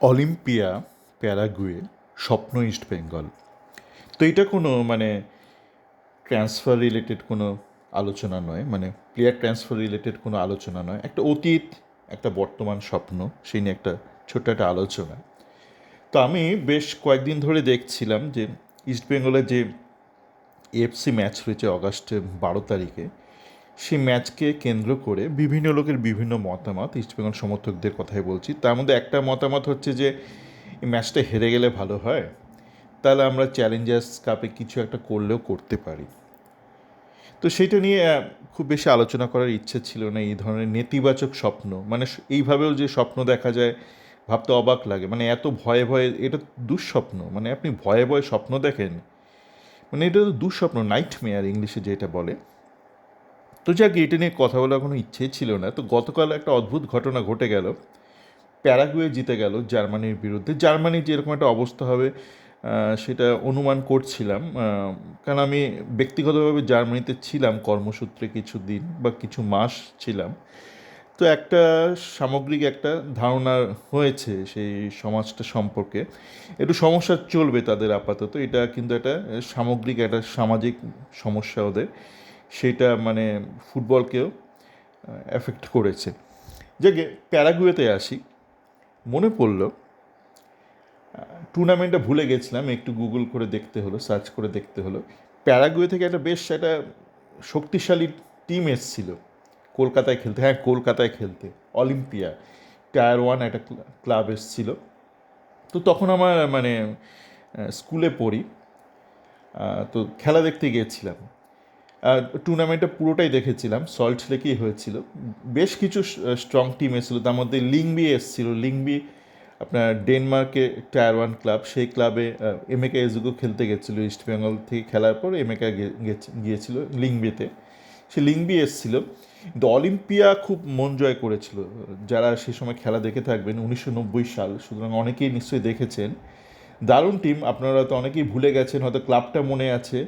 Olympia, Paraguay, স্বপ্ন ইস্টবেঙ্গল। তো এটা কোনো ট্রান্সফার রিলেটেড কোনো আলোচনা নয়, প্লেয়ার ট্রান্সফার রিলেটেড কোনো আলোচনা নয়। একটা অতীত, একটা বর্তমান স্বপ্ন, সেই নিয়ে একটা ছোট্ট একটা আলোচনা। তো আমি বেশ কয়েকদিন ধরে দেখছিলাম যে ইস্টবেঙ্গলের যে এএফসি ম্যাচ রয়েছে অগাস্টের 12 তারিখে, সেই ম্যাচকে কেন্দ্র করে বিভিন্ন লোকের বিভিন্ন মতামত, ইস্টবেঙ্গল সমর্থকদের কথাই বলছি। তার মধ্যে একটা মতামত হচ্ছে যে এই ম্যাচটা হেরে গেলে ভালো হয়, তাহলে আমরা চ্যালেঞ্জার্স কাপে কিছু একটা করলেও করতে পারি। তো সেইটা নিয়ে খুব বেশি আলোচনা করার ইচ্ছে ছিল না। এই ধরনের নেতিবাচক স্বপ্ন, এইভাবেও যে স্বপ্ন দেখা যায়, ভাবতে অবাক লাগে। এত ভয়ে ভয়ে, এটা দুঃস্বপ্ন। আপনি ভয়ে ভয়ে স্বপ্ন দেখেন, এটা তো দুঃস্বপ্ন, নাইটমেয়ার ইংলিশে যেটা বলে। তো যাক, এটা নিয়ে কথা বলার কোনো ইচ্ছেই ছিল না। তো গতকাল একটা অদ্ভুত ঘটনা ঘটে গেল। প্যারাগুয়ে জিতে গেল জার্মানির বিরুদ্ধে। জার্মানির যে এরকম একটা অবস্থা হবে সেটা অনুমান করছিলাম, কারণ আমি ব্যক্তিগতভাবে জার্মানিতে ছিলাম কর্মসূত্রে কিছু দিন বা কিছু মাস ছিলাম। তো একটা সামগ্রিক একটা ধারণা হয়েছে সেই সমাজটা সম্পর্কে। একটু সমস্যা চলবে তাদের আপাতত, এটা কিন্তু একটা সামগ্রিক একটা সামাজিক সমস্যা ওদের। সেটা ফুটবলকেও এফেক্ট করেছে। যে প্যারাগুয়েতে আসি, মনে পড়লো টুর্নামেন্টটা ভুলে গেছিলাম, একটু গুগল করে দেখতে হলো, সার্চ করে দেখতে হলো। প্যারাগুয়ে থেকে একটা শক্তিশালী টিম এসছিল কলকাতায় খেলতে। হ্যাঁ, কলকাতায় খেলতে অলিম্পিয়া টায়ার 1 একটা ক্লাব এসছিল। তো তখন আমার স্কুলে পড়ি। তো খেলা দেখতে গিয়েছিলাম। টুর্নামেন্টটা পুরোটাই দেখেছিলাম, সল্ট লেকেই হয়েছিল। বেশ কিছু স্ট্রং টিম এসেছিলো, তার মধ্যে লিংবি এসেছিল। লিংবি আপনার ডেনমার্কে টায়ার 1 ক্লাব, সেই ক্লাবে এমএকে এজুগো খেলতে গেছিলো। ইস্টবেঙ্গল থেকে খেলার পর এমএকে গিয়েছিল লিংবিতে। সে লিংবি এসেছিল। কিন্তু অলিম্পিয়া খুব মন জয় করেছিল। যারা সে সময় খেলা দেখে থাকবেন, 1990 সাল, সুতরাং অনেকেই নিশ্চয়ই দেখেছেন। দারুণ টিম, আপনারা তো অনেকেই ভুলে গেছেন, হয়তো ক্লাবটা মনে আছে,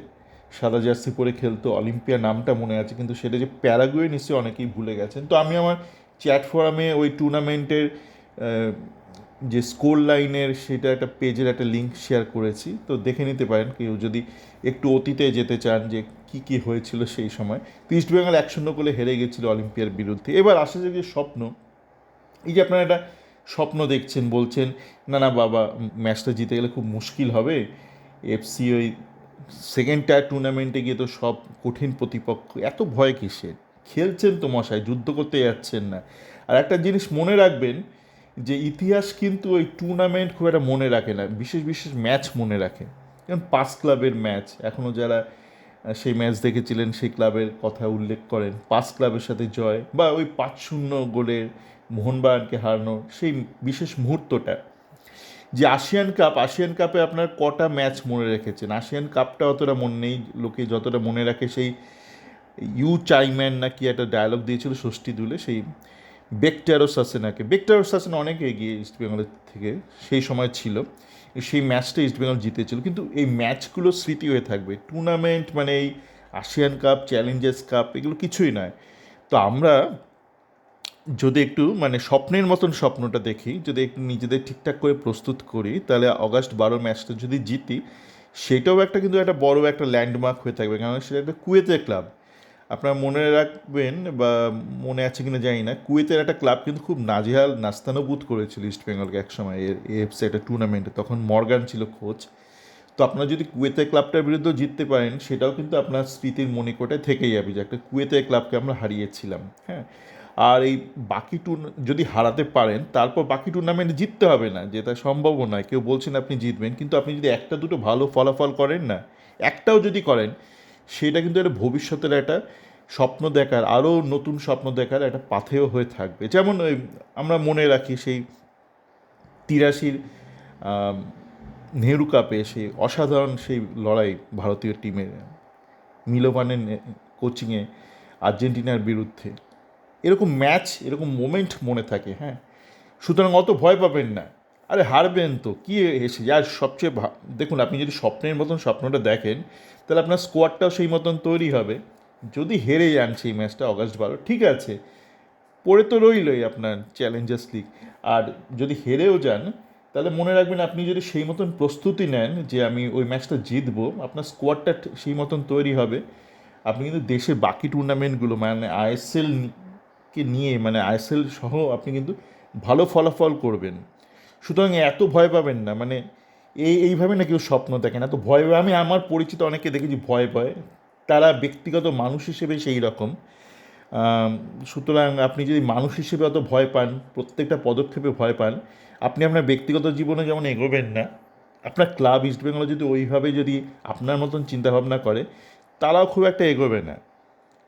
সাদা জার্সি পরে খেলতো, অলিম্পিয়া নামটা মনে আছে, কিন্তু সেটা যে প্যারাগুয়ে নিশ্চয়ই অনেকেই ভুলে গেছেন। তো আমি আমার চ্যাট ফোরামে ওই টুর্নামেন্টের যে স্কোর লাইনের সেটা একটা পেজের একটা লিঙ্ক শেয়ার করেছি, তো দেখে নিতে পারেন কেউ যদি একটু অতীতে যেতে চান যে কী কী হয়েছিল সেই সময়। তো ইস্টবেঙ্গল 1-0 গোলে হেরে গেছিলো অলিম্পিয়ার বিরুদ্ধে। এবার আসে যে স্বপ্ন, এই যে আপনারা একটা স্বপ্ন দেখছেন, বলছেন না না বাবা, ম্যাচটা জিতে গেলে খুব মুশকিল হবে, এফসি ওই সেকেন্ড টায়ার টুর্নামেন্টে গিয়ে তো সব কঠিন প্রতিপক্ষ, এত ভয় কিসের? খেলছেন তো মশাই, যুদ্ধ করতে যাচ্ছেন না। আর একটা জিনিস মনে রাখবেন, যে ইতিহাস কিন্তু ওই টুর্নামেন্ট খুব একটা মনে রাখে না, বিশেষ বিশেষ ম্যাচ মনে রাখে। যেমন 5 ক্লাবের ম্যাচ, এখনও যারা সেই ম্যাচ দেখেছিলেন সেই ক্লাবের কথা উল্লেখ করেন, 5 ক্লাবের সাথে জয়, বা ওই 5-0 গোলের মোহনবাগানকে হারানো সেই বিশেষ মুহূর্তটা। যে আশিয়ান কাপে আপনার কটা ম্যাচ মনে রেখেছেন? আশিয়ান কাপটা অতটা মনে নেই, লোকে যতটা মনে রাখে সেই ইউ চাইম্যান না কি একটা ডায়লগ দিয়েছিল ষষ্ঠী দুলে, সেই বেক্টারো সাসেনা অনেক এগিয়ে ইস্টবেঙ্গলের থেকে সেই সময় ছিল। সেই ম্যাচটা ইস্টবেঙ্গল জিতেছিল, কিন্তু এই ম্যাচগুলো স্মৃতি হয়ে থাকবে। টুর্নামেন্ট এই আশিয়ান কাপ, চ্যালেঞ্জার্স কাপ, এগুলো কিছুই নয়। তো আমরা যদি একটু স্বপ্নের মতন স্বপ্নটা দেখি, যদি একটু নিজেদের ঠিকঠাক করে প্রস্তুত করি, তাহলে অগাস্ট 12 ম্যাচটা যদি জিতি, সেটাও কিন্তু একটা বড় একটা ল্যান্ডমার্ক হয়ে থাকবে, কারণ সেটা একটা কুয়েতের ক্লাব। আপনারা মনে রাখবেন, বা মনে আছে কিনা জানি না, কুয়েতের একটা ক্লাব কিন্তু খুব নাজেহাল নাস্তানুবুদ করেছিল ইস্টবেঙ্গলকে একসময় এএফসি একটা টুর্নামেন্টে, তখন মর্গান ছিল কোচ। তো আপনারা যদি কুয়েতের ক্লাবটার বিরুদ্ধেও জিততে পারেন, সেটাও কিন্তু আপনার স্মৃতির মণিকোটে থেকেই যাবে যে একটা কুয়েতের ক্লাবকে আমরা হারিয়েছিলাম। হ্যাঁ, আর এই বাকি যদি হারাতে পারেন, তারপর বাকি টুর্নামেন্টে জিততে হবে না, যেটা সম্ভবও নয়। কেউ বলছেন আপনি জিতবেন, কিন্তু আপনি যদি একটা দুটো ভালো ফলাফল করেন না, একটাও যদি করেন, সেটা কিন্তু একটা ভবিষ্যতের একটা স্বপ্ন দেখার, আরও নতুন স্বপ্ন দেখার একটা পাথেয় হয়ে থাকবে। যেমন ওই আমরা মনে রাখি সেই 83 নেহরু কাপে সেই অসাধারণ সেই লড়াই ভারতীয় টিমের, মিলোভানের কোচিংয়ে আর্জেন্টিনার বিরুদ্ধে। এরকম ম্যাচ, এরকম মোমেন্ট মনে থাকে। হ্যাঁ, সুতরাং অত ভয় পাবেন না। আরে হারবেন তো কী এসে, আর সবচেয়ে দেখুন, আপনি যদি স্বপ্নের মতন স্বপ্নটা দেখেন, তাহলে আপনার স্কোয়াডটাও সেই মতন তৈরি হবে। যদি হেরে যান সেই ম্যাচটা অগাস্ট 12, ঠিক আছে, পড়ে তো রইলই আপনার চ্যালেঞ্জার্স লিগ। আর যদি হেরেও যান, তাহলে মনে রাখবেন, আপনি যদি সেই মতন প্রস্তুতি নেন যে আমি ওই ম্যাচটা জিতবো, আপনার স্কোয়াডটা সেই মতন তৈরি হবে, আপনি কিন্তু দেশের বাকি টুর্নামেন্টগুলো মানে আইএসএল কে নিয়ে, মানে আইএসএল সহ আপনি কিন্তু ভালো ফলাফল করবেন। সুতরাং এত ভয় পাবেন না, মানে এইভাবে না কেউ স্বপ্ন দেখেন, এত ভয় ভয়, আমি আমার পরিচিত অনেকে দেখেছি ভয় ভয়, তারা ব্যক্তিগত মানুষ হিসেবে সেই রকম। আম, সুতরাং আপনি যদি মানুষ হিসেবে অত ভয় পান, প্রত্যেকটা পদক্ষেপে ভয় পান, আপনি আপনার ব্যক্তিগত জীবনে যেমন এগোবেন না, আপনার ক্লাব ইস্টবেঙ্গল যদি ওইভাবে যদি আপনার মতন চিন্তাভাবনা করে, তারাও খুব একটা এগোবে না।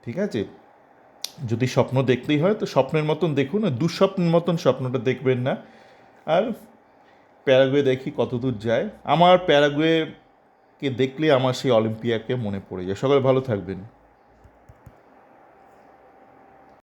ঠিক আছে? যদি স্বপ্ন দেখতেই হয় তো স্বপ্নের মতন দেখুন, আর দুঃস্বপ্নের মতন স্বপ্নটা দেখবেন না। আর প্যারাগুয়ে দেখি কতদূর যায়। আমার প্যারাগুয়েকে দেখলে আমার সেই অলিম্পিয়াকে মনে পড়ে যায়। সকলে ভালো থাকবেন।